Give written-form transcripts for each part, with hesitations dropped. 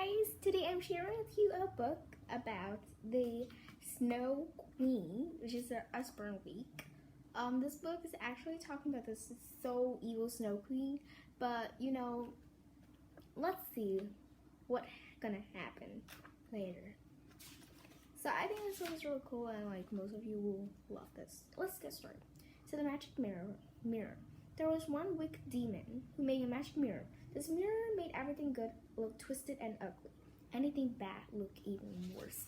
guys, today I'm sharing with you a book about the Snow Queen, which is the Usborne Week. This book is actually talking about this so evil Snow Queen, but let's see what's gonna happen later. So I think this one is really cool and most of you will love this. Let's get started. So the magic mirror. There was one wicked demon who made a magic mirror. This mirror made everything good look twisted and ugly. Anything bad look even worse.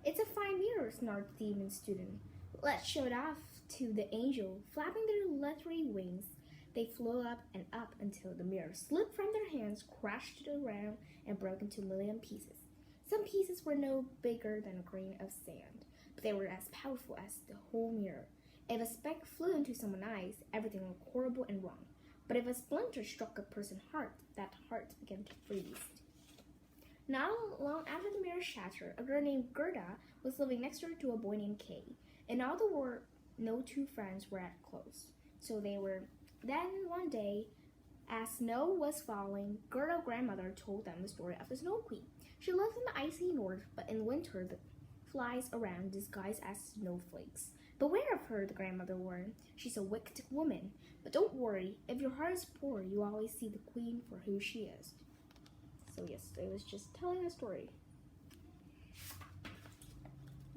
It's a fine mirror, snarled the demon student. Let's show it off to the angel. Flapping their leathery wings, they flew up and up until the mirror slipped from their hands, crashed to the ground, and broke into a million pieces. Some pieces were no bigger than a grain of sand, but they were as powerful as the whole mirror. If a speck flew into someone's eyes, everything looked horrible and wrong. But if a splinter struck a person's heart, that heart began to freeze. Not long after the mirror shattered, a girl named Gerda was living next door to a boy named Kay. In all the world, no two friends were at close. So they were. Then one day, as snow was falling, Gerda's grandmother told them the story of the Snow Queen. She lived in the icy north, but in winter the flies around disguised as snowflakes. Beware of her, the grandmother warned. She's a wicked woman. But don't worry, if your heart is poor, you always see the queen for who she is. So yes, I was just telling a story.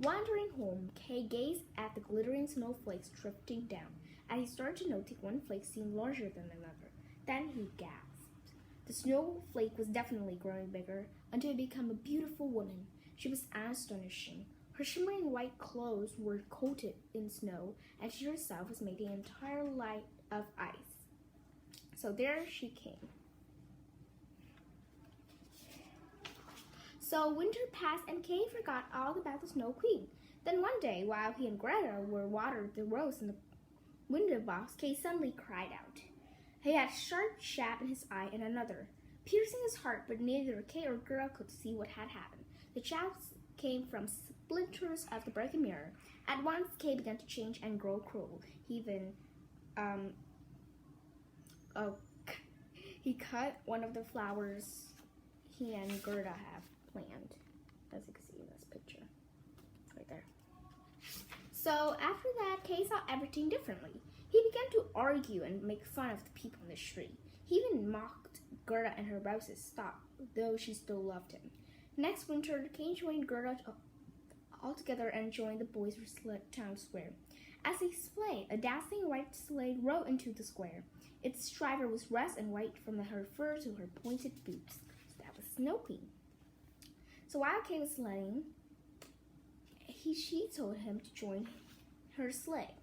Wandering home, Kay gazed at the glittering snowflakes drifting down. As he started to notice, one flake seemed larger than another. Then he gasped. The snowflake was definitely growing bigger until it became a beautiful woman. She was astonishing. Her shimmering white clothes were coated in snow, and she herself was made the entire light of ice. So there she came. So winter passed, and Kay forgot all about the Snow Queen. Then one day, while he and Greta were watering the rose in the window box, Kay suddenly cried out. He had a sharp jab in his eye and another, piercing his heart, but neither Kay or Greta could see what had happened. The jabs came from splinters of the broken mirror. At once, Kay began to change and grow cruel. He cut one of the flowers he and Gerda have planned, as you can see in this picture, right there. So after that, Kay saw everything differently. He began to argue and make fun of the people in the street. He even mocked Gerda and her roses, though she still loved him. Next winter, Kay joined Gerda all together and joined the boys for town square. As they played, a dazzling white sleigh rode into the square. Its driver was red and white from her fur to her pointed boots. So that was Snow Queen. So while Kay was sledding, she told him to join her sleigh.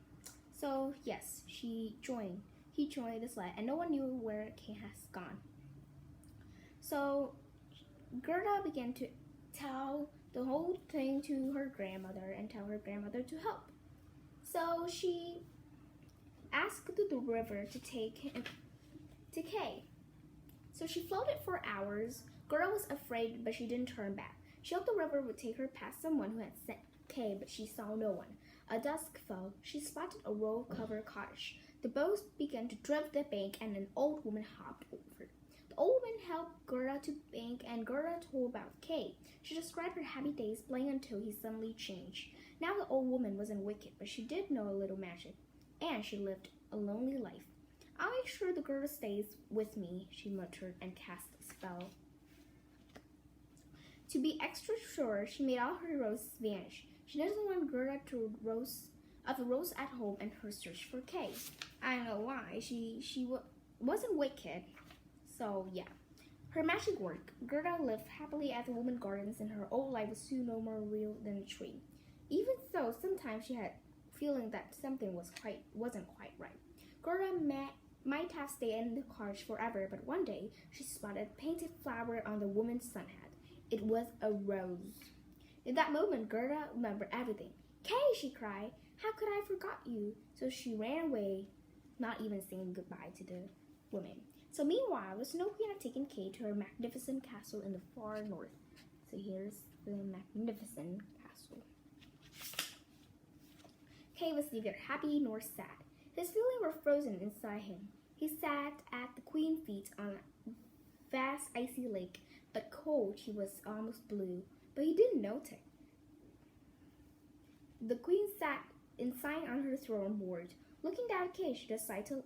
So yes, he joined the sleigh, and no one knew where Kay has gone. So Gerda began to tell the whole thing to her grandmother and tell her grandmother to help. So she asked the river to take him to Kay. So she floated for hours. Gerda was afraid, but she didn't turn back. She hoped the river would take her past someone who had sent Kay, but she saw no one. As dusk fell, she spotted a roll-covered cottage. The boat began to drift the bank, and an old woman hopped over. The old woman helped Gerda to bank, and Gerda told about Kay. She described her happy days playing until he suddenly changed. Now the old woman wasn't wicked, but she did know a little magic, and she lived a lonely life. I'll make sure the girl stays with me, she muttered and cast a spell. To be extra sure, she made all her roses vanish. She doesn't want Gerda to rose at home in her search for Kay. I don't know why. She wasn't wicked. So yeah. Her magic worked. Gerda lived happily at the women's gardens, and her old life was soon no more real than a tree. Even so, sometimes she had a feeling that something wasn't quite right. Gerda might have stayed in the cottage forever, but one day she spotted a painted flower on the woman's sun hat. It was a rose. In that moment, Gerda remembered everything. Kay, she cried, how could I forget you? So she ran away, not even saying goodbye to the woman. So meanwhile, the Snow Queen had taken Kay to her magnificent castle in the far north. So here's the magnificent castle. Kay was neither happy nor sad. His feelings were frozen inside him. He sat at the queen's feet on a vast icy lake, but cold he was almost blue, but he didn't notice. The queen sat inside on her throne board. Looking down at Kay, she decided to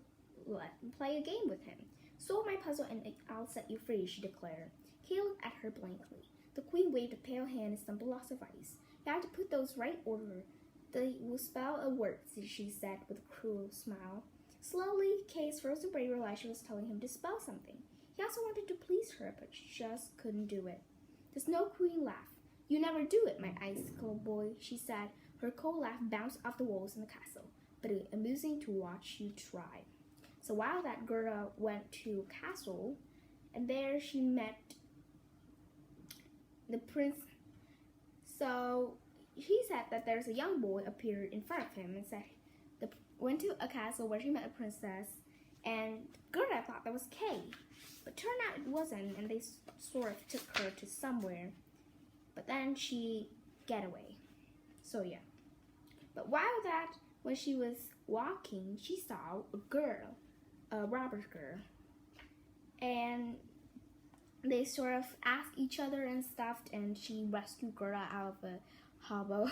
play a game with him. Solve my puzzle and I'll set you free, she declared. Kay looked at her blankly. The queen waved a pale hand at some blocks of ice. You have to put those right order. They will spell a word, she said with a cruel smile. Slowly, Kay's frozen brain realized she was telling him to spell something. He also wanted to please her, but she just couldn't do it. The Snow Queen laughed. You never do it, my icicle boy, she said. Her cold laugh bounced off the walls in the castle, but it was amusing to watch you try. So while that Gerda went to castle, and there she met the prince. So he said that there's a young boy appeared in front of him and said, went to a castle where she met a princess, and Gerda thought that was Kay, but turned out it wasn't, and they sort of took her to somewhere, but then she get away. So yeah. But while that, when she was walking, she saw a girl, a robber girl, and they sort of asked each other and stuff, and she rescued Gerda out of a hovel.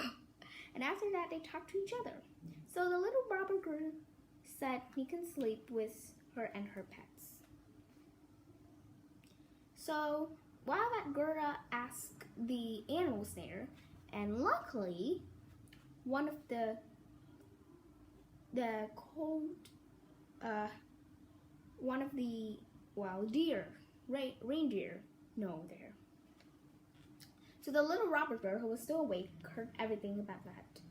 And after that, they talked to each other. So the little robber girl said he can sleep with her and her pets. So while that Gerda asked the animals there, and luckily, one of the reindeer, no, there. So the little robber girl, who was still awake, heard everything about that.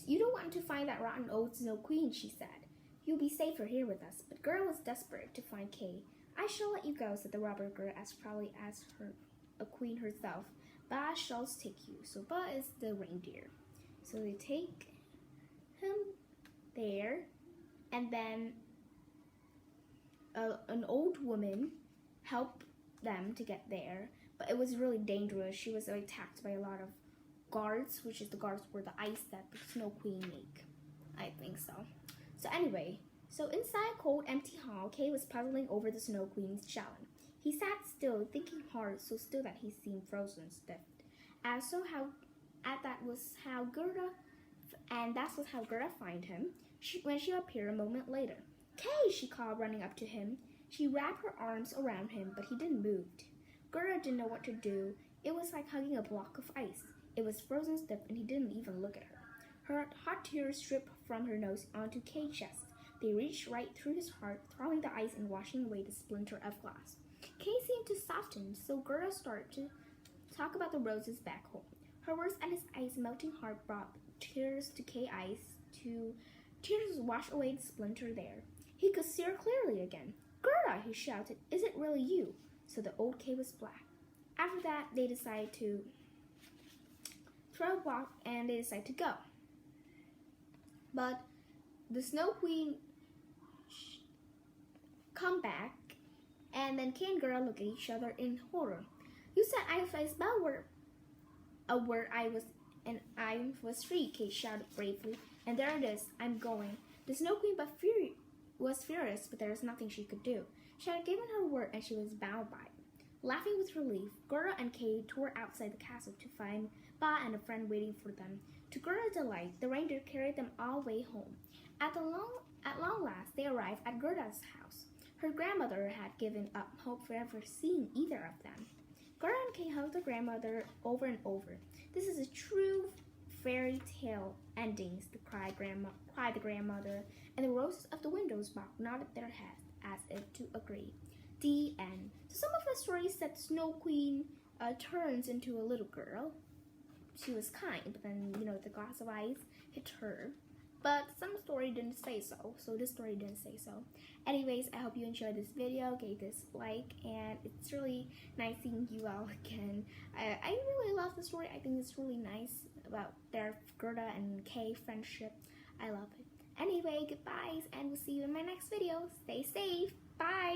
You don't want to find that rotten old Snow Queen, she said. You'll be safer here with us. But Gerda was desperate to find Kay. I shall let you go, said the robber girl, as proudly as a queen herself. But I shall take you. So Ba is the reindeer. So they take him there, and then an old woman helped them to get there. But it was really dangerous. She was attacked by a lot of guards, which is the guards were the ice that the Snow Queen make. I think so. So anyway, so inside a cold, empty hall, Kay was puzzling over the Snow Queen's challenge. He sat still, thinking hard, so still that he seemed frozen stiff. And that was how Gerda found him. When she appeared a moment later. Kay, she called, running up to him. She wrapped her arms around him, but he didn't move. Gerda didn't know what to do. It was like hugging a block of ice. It was frozen stiff, and he didn't even look at her. Her hot tears dripped from her nose onto Kay's chest. They reached right through his heart, throwing the ice and washing away the splinter of glass. Kay seemed to soften, so Gerda started to talk about the roses back home. Her words and his ice melting heart brought tears to Kay's eyes. Tears washed away the splinter there. He could see her clearly again. Gerda, he shouted, is it really you? So the old Kay was black. After that, they decided to throw a block and they decided to go. But the Snow Queen come back, and then Kay and Gerda look at each other in horror. You said if I spell a word I was free, Kay shouted bravely. And there it is, I'm going. The Snow Queen was furious, but there was nothing she could do. She had given her word and she was bound by it. Laughing with relief, Gerda and Kay tore outside the castle to find Ba and a friend waiting for them. To Gerda's delight, the reindeer carried them all the way home. At long last, they arrived at Gerda's house. Her grandmother had given up hope for ever seeing either of them. Gerda and Kay hugged their grandmother over and over. This is a true fairy tale ending, cried the grandmother, and the roses of the windows box nodded their heads as if to agree. The end. So some of the stories said Snow Queen turns into a little girl. She was kind, but then, the glass of ice hit her. But some story didn't say so, so this story didn't say so. Anyways, I hope you enjoyed this video, gave this like, and it's really nice seeing you all again. I really love the story. I think it's really nice about their Gerda and Kay friendship. I love it. Anyway, goodbyes, and we'll see you in my next video. Stay safe. Bye.